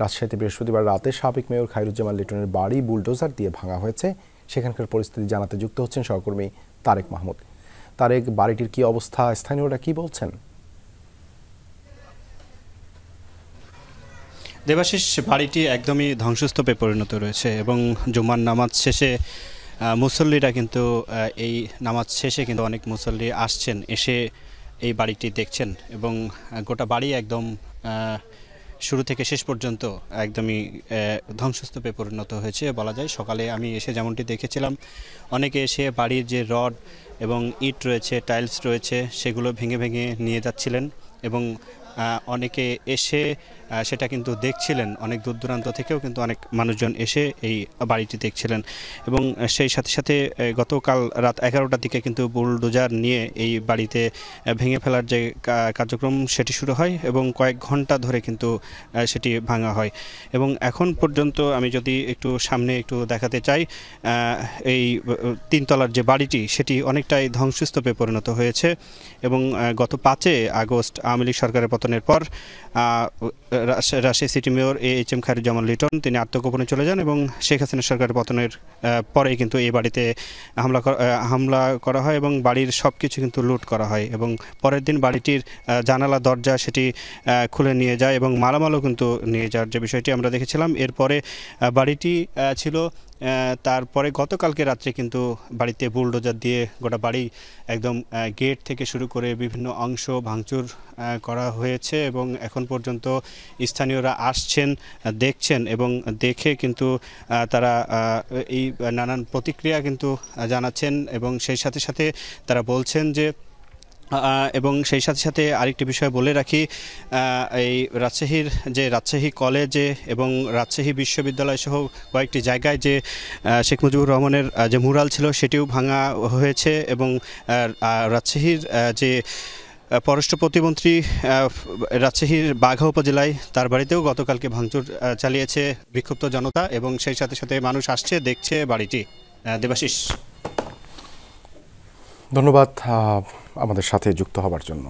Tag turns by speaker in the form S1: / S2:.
S1: রাজশাহীতে বৃহস্পতিবার রাতে সাবেক মেয়র খায়রুজ্জামান লিটনের বাড়ি বুলডোজার দিয়ে ভাঙা হয়েছে। সেখানকার পরিস্থিতি জানাতে যুক্ত হচ্ছেন সহকর্মী তারেক মাহমুদ। তারেক, বাড়িটির কি অবস্থা, স্থানীয়রা কি বলছেন?
S2: দেবাশিস, বাড়িটি একদমই ধ্বংসস্তূপে পরিণত রয়েছে এবং জুমার নামাজ শেষে মুসল্লিরা কিন্তু এই নামাজ শেষে কিন্তু অনেক মুসল্লি আসছেন, এসে এই বাড়িটি দেখছেন এবং গোটা বাড়ি একদম শুরু থেকে শেষ পর্যন্ত একদমই ধ্বংসস্তূপে পরিণত হয়েছে বলা যায়। সকালে আমি এসে যেমনটি দেখেছিলাম, অনেকে এসে বাড়ির যে রড এবং ইট রয়েছে, টাইলস রয়েছে, সেগুলো ভেঙে ভেঙে নিয়ে যাচ্ছিলেন এবং অনেকে এসে সেটা কিন্তু দেখছিলেন। অনেক দূর দূরান্ত থেকেও কিন্তু অনেক মানুষজন এসে এই বাড়িটি দেখছিলেন এবং সেই সাথে সাথে গতকাল রাত 11টার দিকে কিন্তু বুলডোজার নিয়ে এই বাড়িতে ভেঙে ফেলার যে কার্যক্রম সেটি শুরু হয় এবং কয়েক ঘন্টা ধরে কিন্তু সেটি ভাঙা হয় এবং এখন পর্যন্ত আমি যদি একটু সামনে একটু দেখাতে চাই, এই 3 তলার যে বাড়িটি সেটি অনেকটাই ধ্বংসস্তূপে পরিণত হয়েছে এবং গত 5 আগস্ট আওয়ামী লীগ সরকারের পতনের পর Rajshahi city mayor HM. Khairuzzaman Liton তিনি আত্মগোপনে চলে যান এবং শেখ হাসিনা সরকারের পতনের পরেই কিন্তু এই বাড়িতে হামলা করা হয় এবং বাড়ির সব কিছু কিন্তু লুট করা হয় এবং পরের দিন বাড়িটির জানালা দরজা সেটি খুলে নিয়ে যায় এবং মালামালও কিন্তু নিয়ে যাওয়ার যে বিষয়টি আমরা দেখেছিলাম। এরপরে বাড়িটি ছিল, তারপরে গতকালকে রাত্রে কিন্তু বাড়িতে বুলডোজার দিয়ে গোটা বাড়ি একদম গেট থেকে শুরু করে বিভিন্ন অংশ ভাঙচুর করা হয়েছে এবং এখন পর্যন্ত স্থানীয়রা আসছেন, দেখছেন এবং দেখে কিন্তু তারা এই নানান প্রতিক্রিয়া কিন্তু জানাচ্ছেন এবং সেই সাথে সাথে তারা বলছেন যে এবং সেই সাথে সাথে আরেকটি বিষয় বলে রাখি, এই রাজশাহীর যে রাজশাহী কলেজে এবং রাজশাহী বিশ্ববিদ্যালয় সহ কয়েকটি জায়গায় যে শেখ মুজিবুর রহমানের যে মুরাল ছিল সেটিও ভাঙা হয়েছে এবং রাজশাহীর যে পররাষ্ট্র প্রতিমন্ত্রী রাজশাহীর বাঘা উপজেলায় তার বাড়িতেও গতকালকে ভাঙচুর চালিয়েছে বিক্ষুব্ধ জনতা এবং সেই সাথে সাথে মানুষ আসছে, দেখছে বাড়িটি। দেবাশিস,
S1: ধন্যবাদ আমাদের সাথে যুক্ত হবার জন্য।